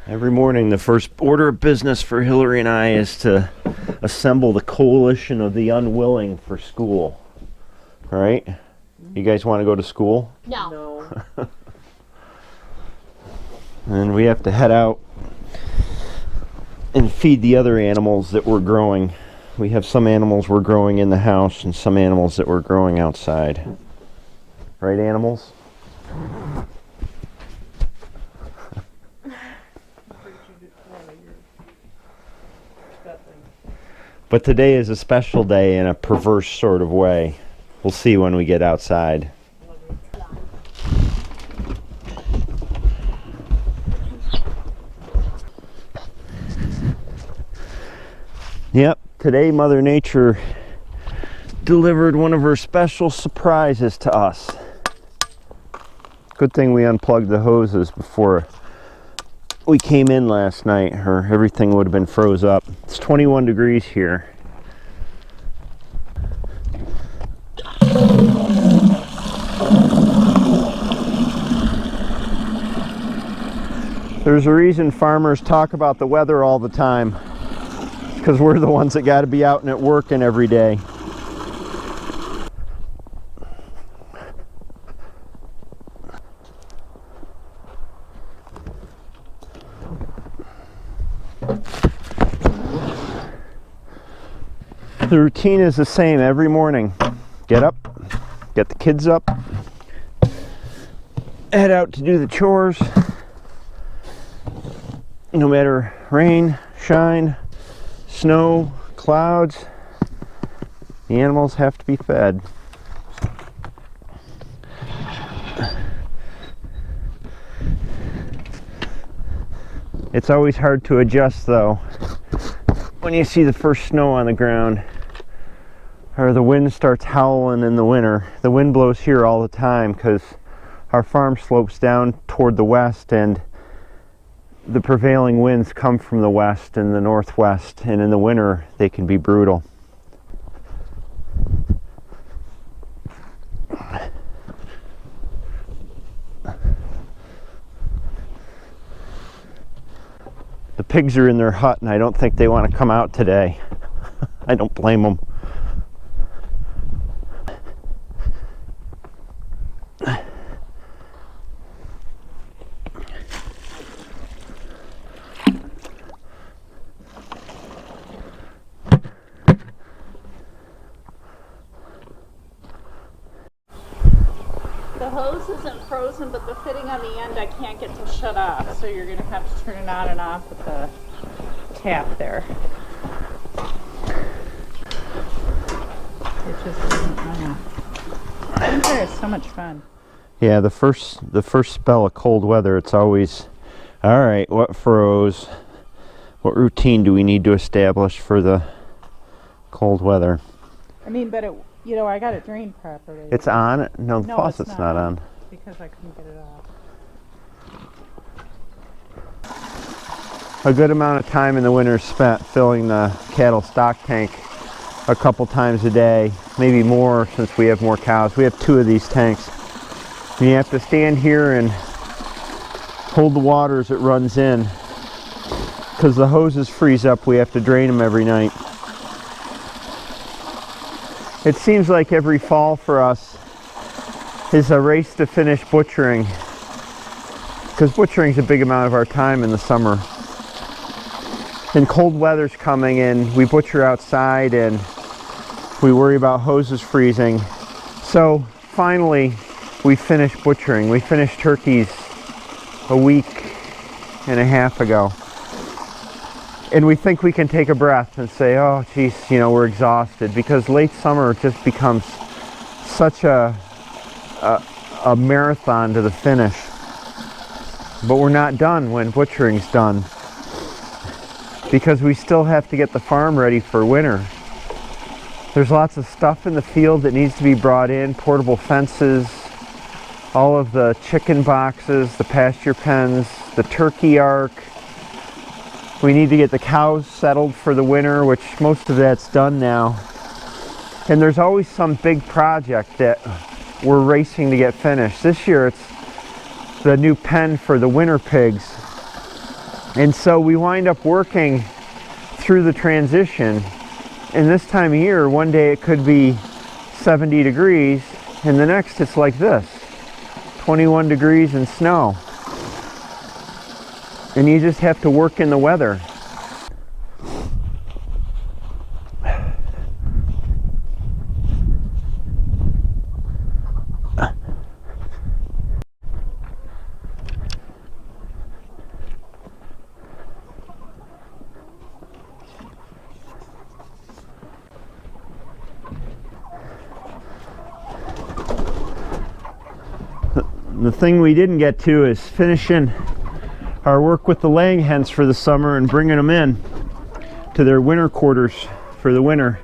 Every morning, the first order of business for Hillary and I is to assemble the coalition of the unwilling for school. All right? You guys want to go to school? No. And we have to head out and feed the other animals that we're growing. We have some animals we're growing in the house and some animals that we're growing outside. Right, animals? But today is a special day in a perverse sort of way. We'll see when we get outside. Yep, today Mother Nature delivered one of her special surprises to us. Good thing we unplugged the hoses before we came in last night, or everything would have been froze up. It's 21 degrees here. There's a reason farmers talk about the weather all the time. Because we're the ones that got to be out and at working every day. The routine is the same every morning. Get up, get the kids up, head out to do the chores. No matter rain, shine, snow, clouds, the animals have to be fed. It's always hard to adjust though when you see the first snow on the ground or the wind starts howling in the winter. The wind blows here all the time because our farm slopes down toward the west, and the prevailing winds come from the west and the northwest, and in the winter they can be brutal. The pigs are in their hut and I don't think they want to come out today. I don't blame them. The hose isn't frozen, but the fitting on the end I can't get to shut off, so you're going to have to turn it on and off with the tap there. It just isn't running. Winter is so much fun. Yeah, the first spell of cold weather, it's always, all right, what froze? What routine do we need to establish for the cold weather? I mean, but it, you know, I got it drained properly. It's on? No, the faucet's not on. Because I couldn't get it off. A good amount of time in the winter is spent filling the cattle stock tank a couple times a day, maybe more since we have more cows. We have 2 of these tanks. And you have to stand here and hold the water as it runs in. Because the hoses freeze up, we have to drain them every night. It seems like every fall for us is a race to finish butchering, because butchering is a big amount of our time in the summer. And cold weather's coming and we butcher outside and we worry about hoses freezing. So finally we finished butchering. We finished turkeys a week and a half ago. And we think we can take a breath and say, oh geez, you know, we're exhausted, because late summer just becomes such a marathon to the finish. But we're not done when butchering's done, because we still have to get the farm ready for winter. There's lots of stuff in the field that needs to be brought in, portable fences, all of the chicken boxes, the pasture pens, the turkey ark. We need to get the cows settled for the winter, which most of that's done now. And there's always some big project that we're racing to get finished. This year it's the new pen for the winter pigs. And so we wind up working through the transition. And this time of year, one day it could be 70 degrees, and the next it's like this, 21 degrees and snow. And you just have to work in the weather. The thing we didn't get to is finishing our work with the laying hens for the summer and bringing them in to their winter quarters for the winter.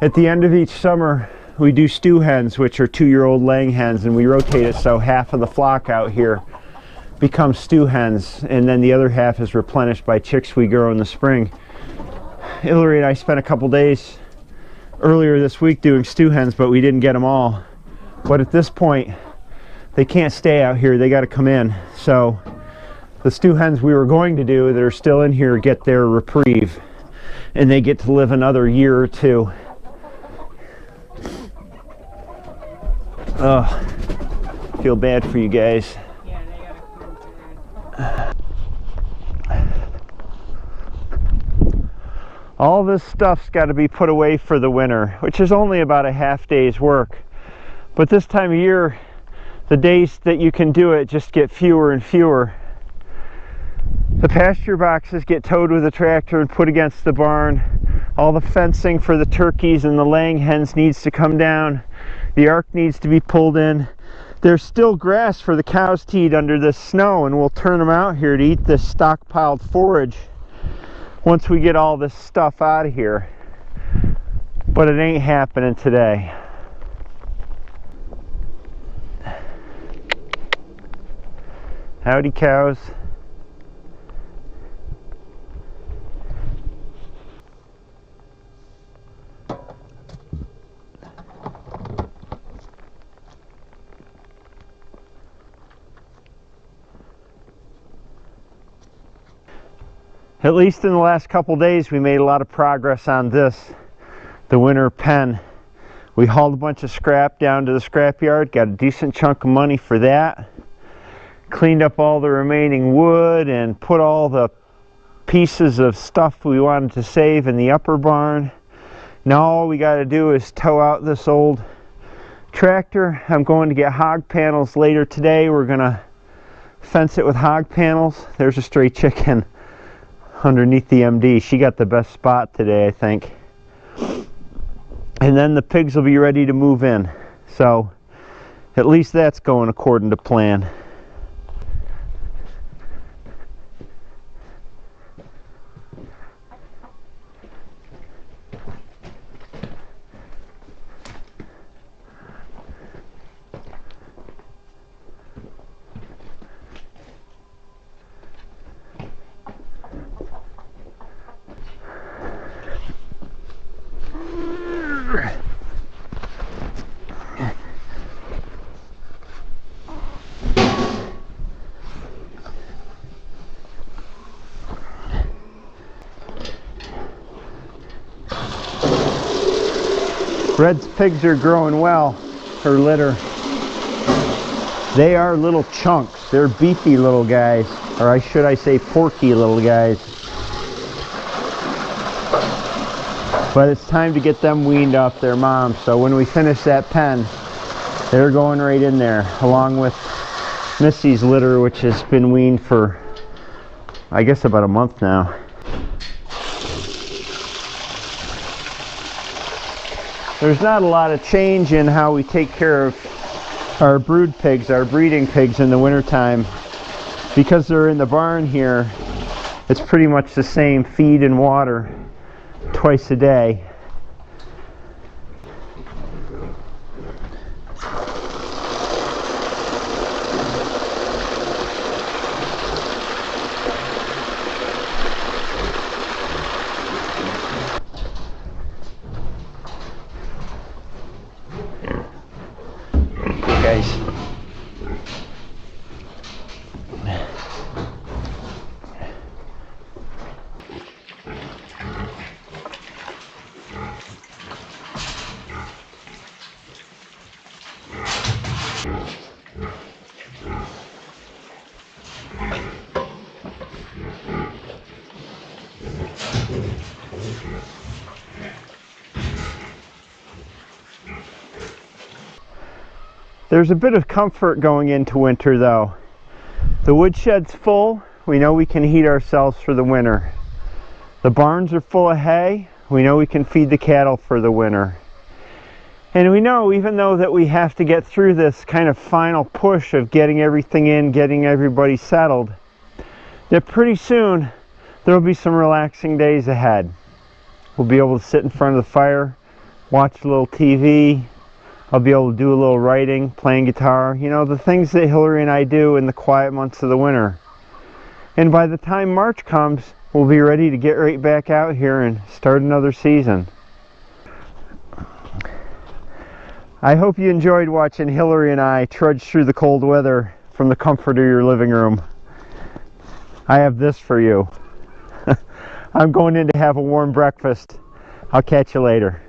At the end of each summer, we do stew hens, which are 2-year-old laying hens, and we rotate it so half of the flock out here becomes stew hens, and then the other half is replenished by chicks we grow in the spring. Hillary and I spent a couple days earlier this week doing stew hens, but we didn't get them all. But at this point, they can't stay out here, they got to come in. So the stew hens we were going to do that are still in here get their reprieve, and they get to live another year or two. Oh, feel bad for you guys. Yeah, they gotta come through. All this stuff's got to be put away for the winter, which is only about a half day's work. But this time of year, the days that you can do it just get fewer and fewer. The pasture boxes get towed with a tractor and put against the barn. All the fencing for the turkeys and the laying hens needs to come down. The ark needs to be pulled in. There's still grass for the cows to eat under this snow, and we'll turn them out here to eat this stockpiled forage once we get all this stuff out of here. But it ain't happening today. Howdy, cows. At least in the last couple days, we made a lot of progress on this, the winter pen. We hauled a bunch of scrap down to the scrapyard, got a decent chunk of money for that. Cleaned up all the remaining wood and put all the pieces of stuff we wanted to save in the upper barn. Now all we got to do is tow out this old tractor. I'm going to get hog panels later today. We're going to fence it with hog panels. There's a stray chicken underneath the MD. She got the best spot today, I think. And then the pigs will be ready to move in. So at least that's going according to plan. Red's pigs are growing well, her litter. They are little chunks. They're beefy little guys, or should I say porky little guys. But it's time to get them weaned off their mom, so when we finish that pen, they're going right in there, along with Missy's litter, which has been weaned for, I guess, about a month now. There's not a lot of change in how we take care of our brood pigs, our breeding pigs in the wintertime. Because they're in the barn here, it's pretty much the same feed and water twice a day. There's a bit of comfort going into winter though. The woodshed's full. We know we can heat ourselves for the winter. The barns are full of hay. We know we can feed the cattle for the winter. And we know, even though that we have to get through this kind of final push of getting everything in, getting everybody settled, that pretty soon there'll be some relaxing days ahead. We'll be able to sit in front of the fire, watch a little TV. I'll be able to do a little writing, playing guitar, you know, the things that Hillary and I do in the quiet months of the winter. And by the time March comes, we'll be ready to get right back out here and start another season. I hope you enjoyed watching Hillary and I trudge through the cold weather from the comfort of your living room. I have this for you. I'm going in to have a warm breakfast. I'll catch you later.